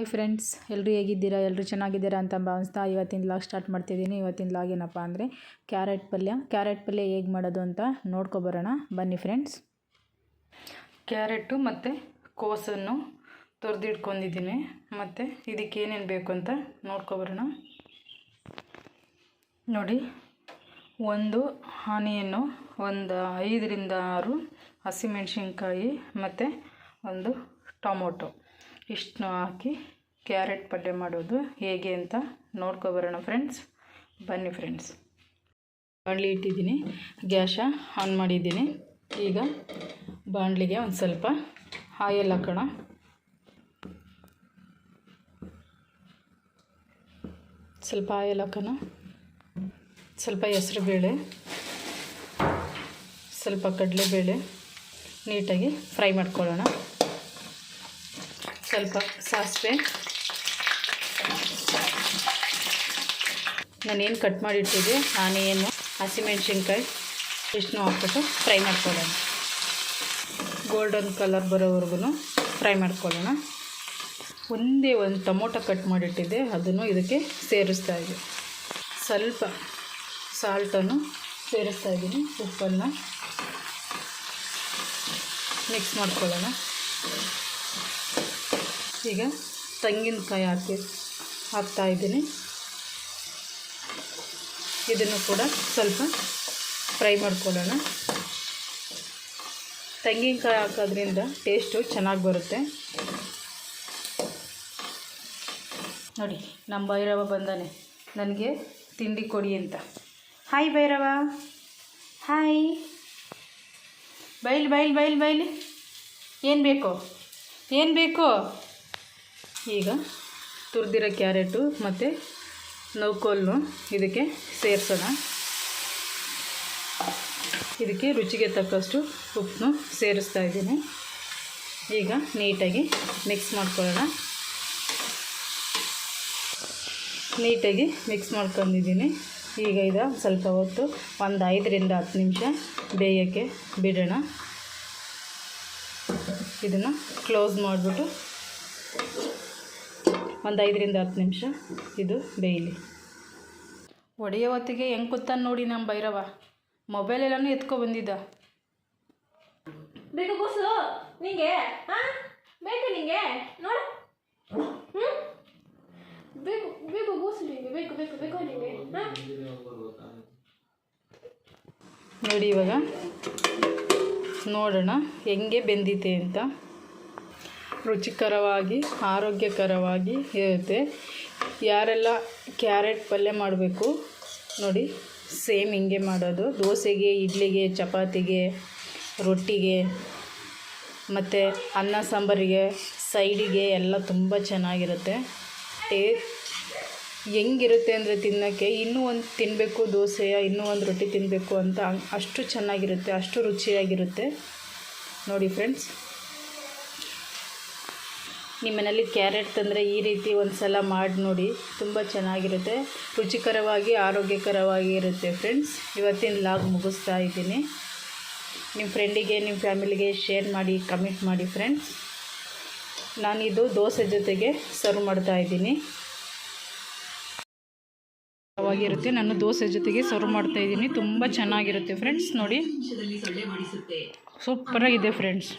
Hi friends, ಎಲ್ಲರೂ ಹೇಗಿದ್ದೀರಾ? ಎಲ್ಲರೂ ಚೆನ್ನಾಗಿದ್ದೀರಾ ಅಂತ ಭಾವಿಸ್ತಾ ಇವತ್ತಿನ ಲಾಗ್ ಸ್ಟಾರ್ಟ್ ಮಾಡ್ತಿದ್ದೀನಿ. ಇವತ್ತಿನ ಲಾಗ್ ಏನಪ್ಪ ಅಂದರೆ ಕ್ಯಾರೆಟ್ ಪಲ್ಯ ಹೇಗೆ ಮಾಡೋದು ಅಂತ ನೋಡ್ಕೊಬರೋಣ ಬನ್ನಿ ಫ್ರೆಂಡ್ಸ್. ಕ್ಯಾರೆಟು ಮತ್ತು ಕೋಸನ್ನು ತೊರೆದಿಟ್ಕೊಂಡಿದ್ದೀನಿ. ಮತ್ತು ಇದಕ್ಕೆ ಏನೇನು ಬೇಕು ಅಂತ ನೋಡ್ಕೊಬರೋಣ. ನೋಡಿ, ಒಂದು ಆನಿಯನ್ನು, ಒಂದು 5ರಿಂದ 6 ಹಸಿಮೆಣಸಿನ್ಕಾಯಿ ಮತ್ತು ಒಂದು ಟೊಮೊಟೊ ಇಷ್ಟನ್ನು ಹಾಕಿ ಕ್ಯಾರೆಟ್ ಪಲ್ಯ ಮಾಡೋದು ಹೇಗೆ ಅಂತ ನೋಡ್ಕೊಬರೋಣ ಫ್ರೆಂಡ್ಸ್. ಬನ್ನಿ ಫ್ರೆಂಡ್ಸ್. ಬಾಣಲಿ ಇಟ್ಟಿದ್ದೀನಿ, ಗ್ಯಾಸ ಆನ್ ಮಾಡಿದ್ದೀನಿ. ಈಗ ಬಾಣಲಿಗೆ ಒಂದು ಸ್ವಲ್ಪ ಆಯಿಲ್ ಹಾಕೋಣ. ಸ್ವಲ್ಪ ಹೆಸರುಬೇಳೆ, ಸ್ವಲ್ಪ ಕಡಲೆಬೇಳೆ ನೀಟಾಗಿ ಫ್ರೈ ಮಾಡ್ಕೊಳ್ಳೋಣ. ಸ್ವಲ್ಪ ಸಾಸಿವೆ, ನಾನೇನು ಕಟ್ ಮಾಡಿಟ್ಟಿದ್ದೆ ಆನಿಯನ್ನು, ಹಸಿಮೆಣಸಿನ್ಕಾಯಿ ಇಷ್ಟನ್ನು ಹಾಕ್ಬಿಟ್ಟು ಫ್ರೈ ಮಾಡ್ಕೊಳ್ಳೋಣ. ಗೋಲ್ಡನ್ ಕಲರ್ ಬರೋವರೆಗೂ ಫ್ರೈ ಮಾಡ್ಕೊಳ್ಳೋಣ. ಒಂದೇ ಒಂದು ಟೊಮೊಟೊ ಕಟ್ ಮಾಡಿಟ್ಟಿದ್ದೆ, ಅದನ್ನು ಇದಕ್ಕೆ ಸೇರಿಸ್ತಾ ಇದ್ದೀನಿ. ಸ್ವಲ್ಪ ಸಾಲ್ಟನ್ನು ಸೇರಿಸ್ತಾ ಇದ್ದೀನಿ. ಉಪ್ಪನ್ನು ಮಿಕ್ಸ್ ಮಾಡ್ಕೊಳ್ಳೋಣ. ಈಗ ತೆಂಗಿನಕಾಯಿ ಹಾಕ್ತಾಯಿದ್ದೀನಿ. ಇದನ್ನು ಕೂಡ ಸ್ವಲ್ಪ ಫ್ರೈ ಮಾಡ್ಕೊಳ್ಳೋಣ. ತೆಂಗಿನಕಾಯಿ ಹಾಕೋದ್ರಿಂದ ಟೇಸ್ಟು ಚೆನ್ನಾಗಿ ಬರುತ್ತೆ. ನೋಡಿ, ನಮ್ಮ ಭೈರವ ಬಂದಾನೆ ನನಗೆ ತಿಂಡಿ ಕೊಡಿ ಅಂತ. Hi Bhairava, hi. ಬೈಲಿ ಏನು ಬೇಕು? ಈಗ ತುರಿದಿರೋ ಕ್ಯಾರೆಟು ಮತ್ತು ನೌಕೋಲನ್ನು ಇದಕ್ಕೆ ಸೇರಿಸೋಣ. ಇದಕ್ಕೆ ರುಚಿಗೆ ತಕ್ಕಷ್ಟು ಉಪ್ಪನ್ನು ಸೇರಿಸ್ತಾ ಇದ್ದೀನಿ. ಈಗ ನೀಟಾಗಿ ಮಿಕ್ಸ್ ಮಾಡ್ಕೊಳ್ಳೋಣ. ನೀಟಾಗಿ ಮಿಕ್ಸ್ ಮಾಡ್ಕೊಂಡಿದ್ದೀನಿ. ಈಗ ಇದು ಸ್ವಲ್ಪ ಹೊತ್ತು ಒಂದು 5ರಿಂದ 10 ನಿಮಿಷ ಬೇಯೋಕ್ಕೆ ಬಿಡೋಣ. ಇದನ್ನು ಕ್ಲೋಸ್ ಮಾಡಿಬಿಟ್ಟು ಒಂದು 5ರಿಂದ 10 ನಿಮಿಷ ಇದು ಬೇಯಲಿ. ಒಡೆಯೋ ಹೊತ್ತಿಗೆ ಹೆಂಗೆ ಕೂತಾನೆ ನೋಡಿ ನಮ್ಮ ಭೈರವ. ಮೊಬೈಲೆಲ್ಲನೂ ಎತ್ಕೊಬಂದಿದ್ದ. ಬೇಕು ಕೂಸು ನಿಂಗೆ? ಬೇಕು ನಿಂಗೆ? ನೋಡು, ಬೇಕು ಕೂಸು ನಿಂಗೆ? ಬೇಕು ನಿಂಗೆ? ನೋಡಿ, ಇವಾಗ ನೋಡೋಣ ಹೆಂಗೆ ಬೆಂದಿದೆ ಅಂತ. ರುಚಿಕರವಾಗಿ ಆರೋಗ್ಯಕರವಾಗಿ ಇರುತ್ತೆ. ಯಾರೆಲ್ಲ ಕ್ಯಾರೆಟ್ ಪಲ್ಯ ಮಾಡಬೇಕು ನೋಡಿ, ಸೇಮ್ ಹಿಂಗೆ ಮಾಡೋದು. ದೋಸೆಗೆ, ಇಡ್ಲಿಗೆ, ಚಪಾತಿಗೆ, ರೊಟ್ಟಿಗೆ ಮತ್ತು ಅನ್ನ ಸಾಂಬಾರಿಗೆ, ಸೈಡಿಗೆ ಎಲ್ಲ ತುಂಬ ಚೆನ್ನಾಗಿರುತ್ತೆ. ಹೆಂಗಿರುತ್ತೆ ಅಂದರೆ ತಿನ್ನೋಕ್ಕೆ ಇನ್ನೂ ಒಂದು ತಿನ್ನಬೇಕು, ದೋಸೆಯ ಇನ್ನೂ ಒಂದು ರೊಟ್ಟಿ ತಿನ್ನಬೇಕು ಅಂತ ಅಷ್ಟು ಚೆನ್ನಾಗಿರುತ್ತೆ, ಅಷ್ಟು ರುಚಿಯಾಗಿರುತ್ತೆ. ನೋಡಿ ಫ್ರೆಂಡ್ಸ್, ನಿಮ್ಮ ಮನೇಲಿ ಕ್ಯಾರೆಟ್ ತಂದರೆ ಈ ರೀತಿ ಒಂದು ಸಲ ಮಾಡಿ ನೋಡಿ, ತುಂಬ ಚೆನ್ನಾಗಿರುತ್ತೆ. ರುಚಿಕರವಾಗಿ ಆರೋಗ್ಯಕರವಾಗಿ ಇರುತ್ತೆ ಫ್ರೆಂಡ್ಸ್. ಇವತ್ತಿನ ಲಾಗ್ ಮುಗಿಸ್ತಾ ಇದ್ದೀನಿ. ನಿಮ್ಮ ಫ್ರೆಂಡಿಗೆ, ನಿಮ್ಮ ಫ್ಯಾಮಿಲಿಗೆ ಶೇರ್ ಮಾಡಿ, ಕಮೆಂಟ್ ಮಾಡಿ ಫ್ರೆಂಡ್ಸ್. ನಾನಿದು ದೋಸೆ ಜೊತೆಗೆ ಸರ್ವ್ ಮಾಡ್ತಾಯಿದ್ದೀನಿ. ವಾಗಿರುತ್ತೆ. ನಾನು ದೋಸೆ ಜೊತೆಗೆ ಸರ್ವ್ ಮಾಡ್ತಾಯಿದ್ದೀನಿ. ತುಂಬ ಚೆನ್ನಾಗಿರುತ್ತೆ ಫ್ರೆಂಡ್ಸ್. ನೋಡಿ, ಸೂಪರಾಗಿದೆ ಫ್ರೆಂಡ್ಸ್.